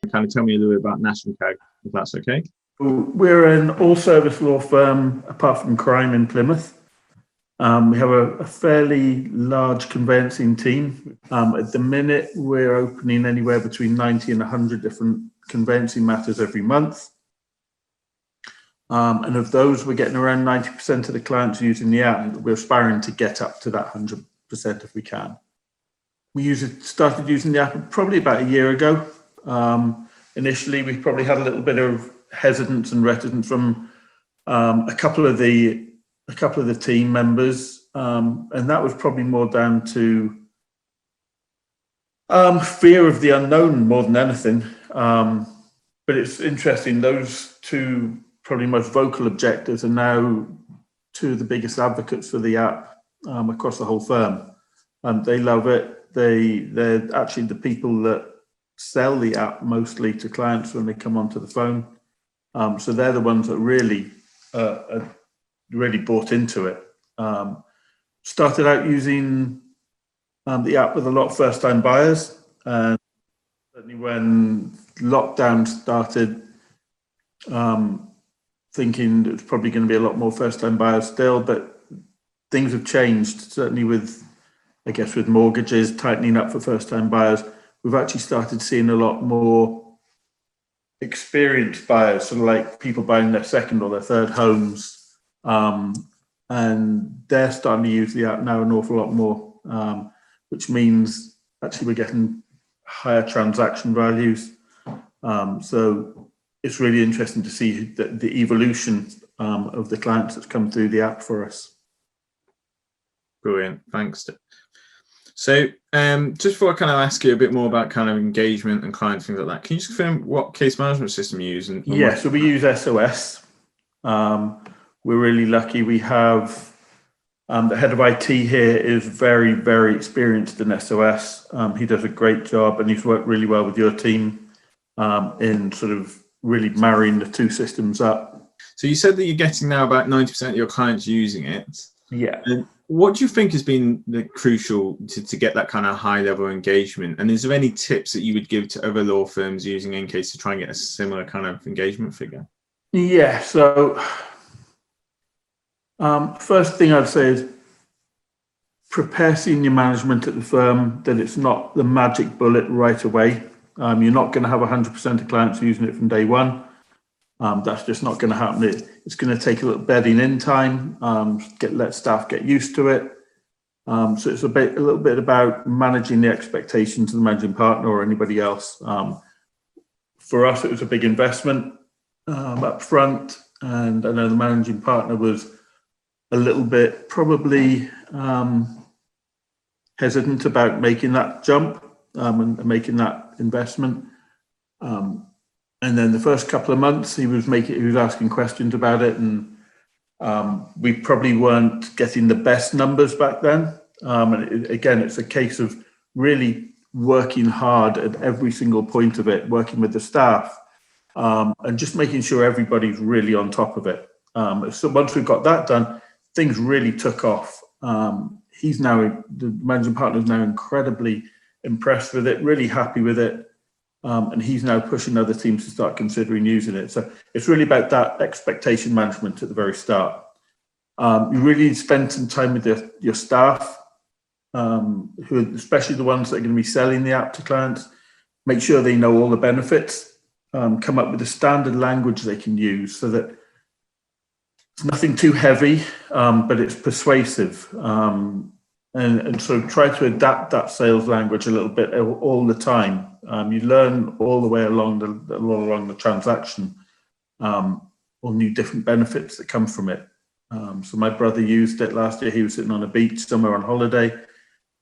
kind of tell me a little bit about Nash Co, if that's okay. We're an all-service law firm, apart from crime, in Plymouth. We have a fairly large conveyancing team. At the minute, we're opening anywhere between 90 and 100 different conveyancing matters every month. And of those, we're getting around 90% of the clients using the app. We're aspiring to get up to that 100% if we can. We started using the app probably about a year ago. Initially, we probably had a little bit of hesitance and reticence from a couple of the team members, and that was probably more down to fear of the unknown more than anything. But it's interesting; those two probably most vocal objectors are now two of the biggest advocates for the app across the whole firm. They love it. They're actually the people that sell the app mostly to clients when they come onto the phone. So they're the ones that really bought into it. Started out using the app with a lot of first-time buyers, and certainly when lockdown started, thinking it's probably going to be a lot more first-time buyers still, but things have changed. Certainly with mortgages tightening up for first-time buyers, we've actually started seeing a lot more experienced buyers, sort of like people buying their second or their third homes, and they're starting to use the app now an awful lot more, which means actually we're getting higher transaction values. So it's really interesting to see the evolution of the clients that's come through the app for us. Brilliant, thanks. So just before I kind of ask you a bit more about kind of engagement and clients, things like that, can you just confirm what case management system you use? So we use SOS. We're really lucky. We have the head of IT here is very, very experienced in SOS. He does a great job, and he's worked really well with your team in sort of really marrying the two systems up. So you said that you're getting now about 90% of your clients using it. Yeah. And what do you think has been the crucial to get that kind of high level engagement? And is there any tips that you would give to other law firms using inCase to try and get a similar kind of engagement figure? Yeah, so first thing I'd say is prepare senior management at the firm that it's not the magic bullet right away. You're not going to have 100% of clients using it from day one. That's just not going to happen. It's going to take a little bedding in time, let staff get used to it. So it's a little bit about managing the expectations of the managing partner or anybody else. For us, it was a big investment up front, and I know the managing partner was a little bit probably hesitant about making that jump and making that investment. And then the first couple of months, he was asking questions about it, and we probably weren't getting the best numbers back then. And again, it's a case of really working hard at every single point of it, working with the staff, and just making sure everybody's really on top of it. So once we've got that done, things really took off. The managing partner is now incredibly impressed with it, really happy with it. And he's now pushing other teams to start considering using it. So it's really about that expectation management at the very start. You really need to spend some time with your staff, who, especially the ones that are going to be selling the app to clients. Make sure they know all the benefits. Come up with a standard language they can use so that it's nothing too heavy, but it's persuasive. And so try to adapt that sales language a little bit all the time. You learn all the way along the transaction, all new different benefits that come from it. So my brother used it last year. He was sitting on a beach somewhere on holiday.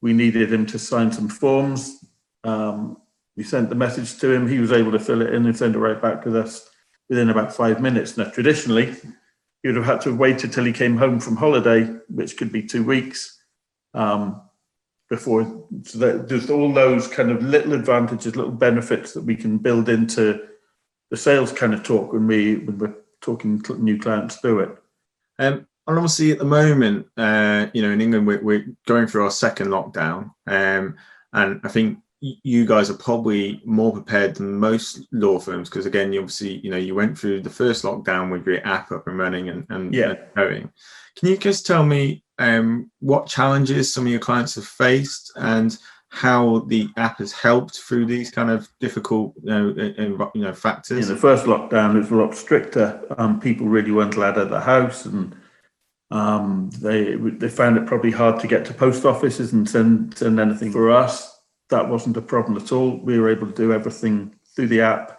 We needed him to sign some forms. We sent the message to him. He was able to fill it in and send it right back to us within about 5 minutes. Now, traditionally, he would have had to wait until he came home from holiday, which could be 2 weeks. Before, so that there's all those kind of little advantages, little benefits that we can build into the sales kind of talk when we're talking new clients through it. And obviously at the moment, in England, we're going through our second lockdown. And I think, you guys are probably more prepared than most law firms, because again, you obviously, you went through the first lockdown with your app up and running and going. Can you just tell me what challenges some of your clients have faced and how the app has helped through these kind of difficult factors? In the first lockdown, it was a lot stricter. People really weren't allowed out of the house, and they found it probably hard to get to post offices and send anything. For us, that wasn't a problem at all. We were able to do everything through the app,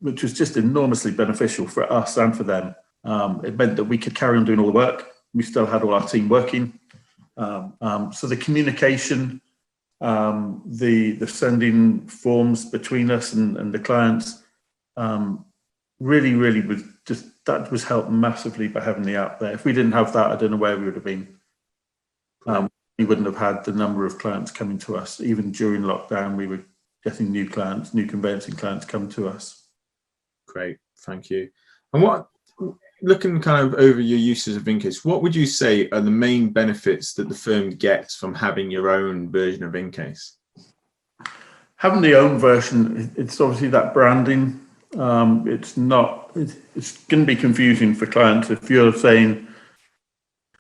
which was just enormously beneficial for us and for them. It meant that we could carry on doing all the work. We still had all our team working. So the communication, the sending forms between us and the clients, really was just, that was helped massively by having the app there. If we didn't have that, I don't know where we would have been. We wouldn't have had the number of clients coming to us. Even during lockdown, we were getting new clients, new conveyancing clients come to us. Great, thank you. And looking kind of over your uses of inCase, what would you say are the main benefits that the firm gets from having your own version of inCase? Having the own version, it's obviously that branding. It's going to be confusing for clients if you're saying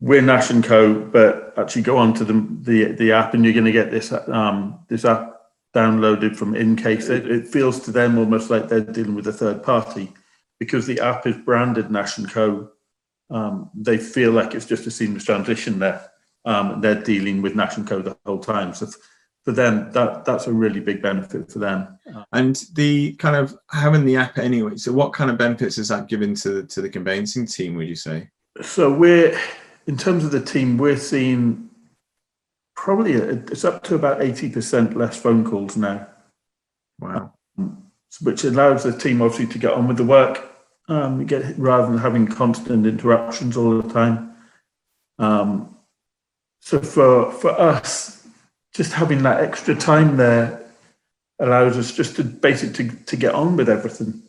we're Nash Co, but actually go onto the app and you're going to get this app downloaded from inCase. It feels to them almost like they're dealing with a third party. Because the app is branded Nash Co, they feel like it's just a seamless transition there. They're dealing with Nash Co the whole time. So for them, that's a really big benefit for them. And the kind of having the app anyway, so what kind of benefits is that giving to the conveyancing team, would you say? So in terms of the team, we're seeing probably it's up to about 80% less phone calls now. Wow. Which allows the team obviously to get on with the work, rather than having constant interruptions all the time. So for us, just having that extra time there allows us just to basically to get on with everything.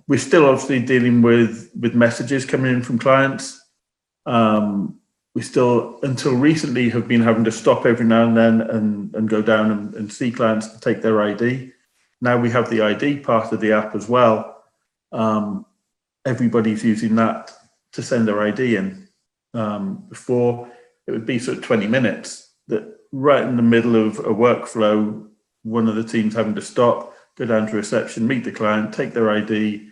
We're still obviously dealing with messages coming in from clients. We still, until recently, have been having to stop every now and then and go down and see clients to take their ID. Now we have the ID part of the app as well. Everybody's using that to send their ID in. Before, it would be sort of 20 minutes that right in the middle of a workflow, one of the teams having to stop, go down to reception, meet the client, take their ID,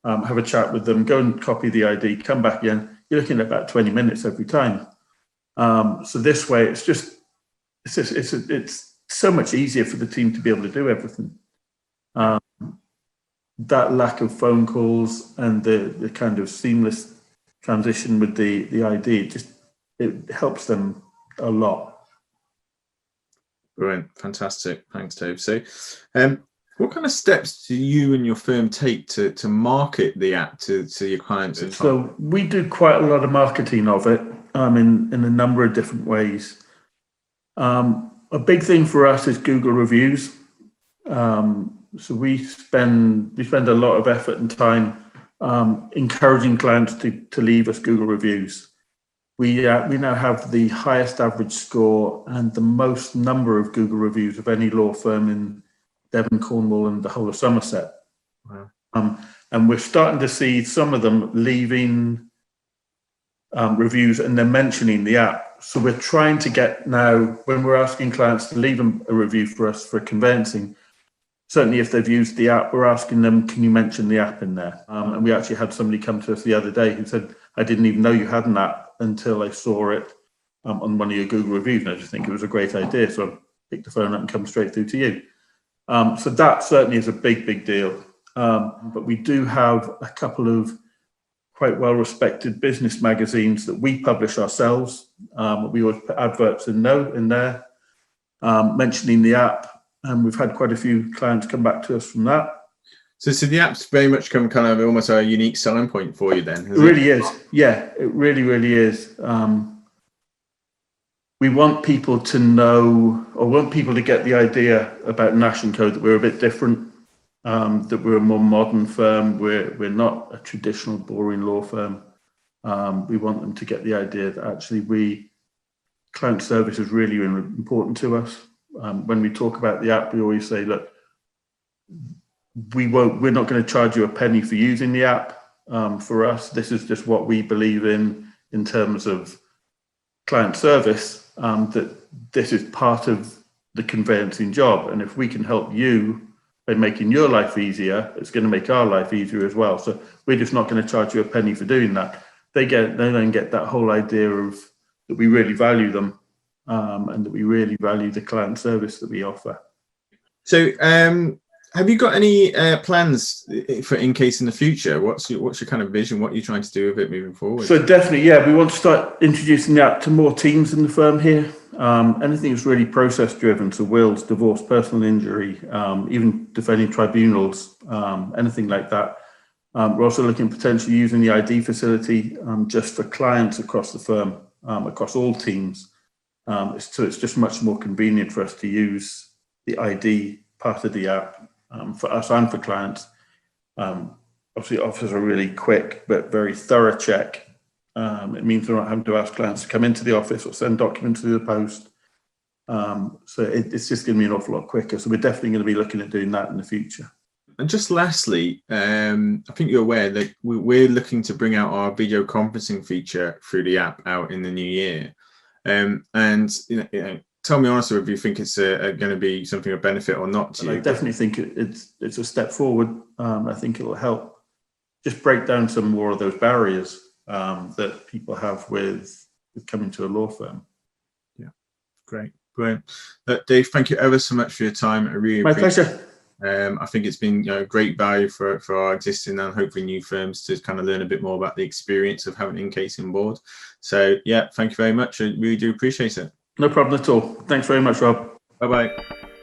have a chat with them, go and copy the ID, come back in. You're looking at about 20 minutes every time. So this way, it's so much easier for the team to be able to do everything. That lack of phone calls and the kind of seamless transition with the ID, it helps them a lot. Brilliant, fantastic. Thanks, Dave. So, what kind of steps do you and your firm take to market the app to your clients? So we do quite a lot of marketing of it in a number of different ways. A big thing for us is Google reviews. So we spend a lot of effort and time encouraging clients to leave us Google reviews. We now have the highest average score and the most number of Google reviews of any law firm in Devon, Cornwall, and the whole of Somerset. Wow. And we're starting to see some of them leaving reviews and then mentioning the app. So we're trying to get now, when we're asking clients to leave them a review for us for conveyancing, certainly if they've used the app, we're asking them, can you mention the app in there? And we actually had somebody come to us the other day who said, I didn't even know you had an app until I saw it on one of your Google reviews. And I just think it was a great idea. So I picked the phone up and come straight through to you. So that certainly is a big deal. But we do have a couple of quite well-respected business magazines that we publish ourselves. We always put adverts in there mentioning the app. And we've had quite a few clients come back to us from that. So the app's very much come kind of almost a unique selling point for you then. It really is. Yeah, it really is. We want people to know, or want people to get the idea about Nash Co that we're a bit different, that we're a more modern firm. We're not a traditional boring law firm. We want them to get the idea that actually client service is really important to us. when we talk about the app, we always say, look, we're not going to charge you a penny for using the app. For us, this is just what we believe in terms of client service, that this is part of the conveyancing job. And if we can help you by making your life easier, it's going to make our life easier as well. So we're just not going to charge you a penny for doing that. They then get that whole idea of that we really value them, and that we really value the client service that we offer. So have you got any plans for inCase in the future? What's your kind of vision? What are you trying to do with it moving forward? So definitely, yeah, we want to start introducing the app to more teams in the firm here. Anything that's really process driven, so wills, divorce, personal injury, even defending tribunals, anything like that. We're also looking at potentially using the ID facility just for clients across the firm, across all teams. So it's just much more convenient for us to use the ID part of the app for us and for clients. Obviously, it offers a really quick but very thorough check. It means we're not having to ask clients to come into the office or send documents through the post. So it's just going to be an awful lot quicker. So we're definitely going to be looking at doing that in the future. And just lastly, I think you're aware that we're looking to bring out our video conferencing feature through the app out in the new year. And tell me honestly if you think it's going to be something of benefit or not to you. I definitely think it's a step forward. I think it'll help just break down some more of those barriers that people have with coming to a law firm. Yeah, great, brilliant. Dave, thank you ever so much for your time. I really appreciate it. I think it's been great value for our existing and hopefully new firms to kind of learn a bit more about the experience of having inCase on board. So yeah, thank you very much. I really do appreciate it. No problem at all. Thanks very much, Rob. Bye-bye.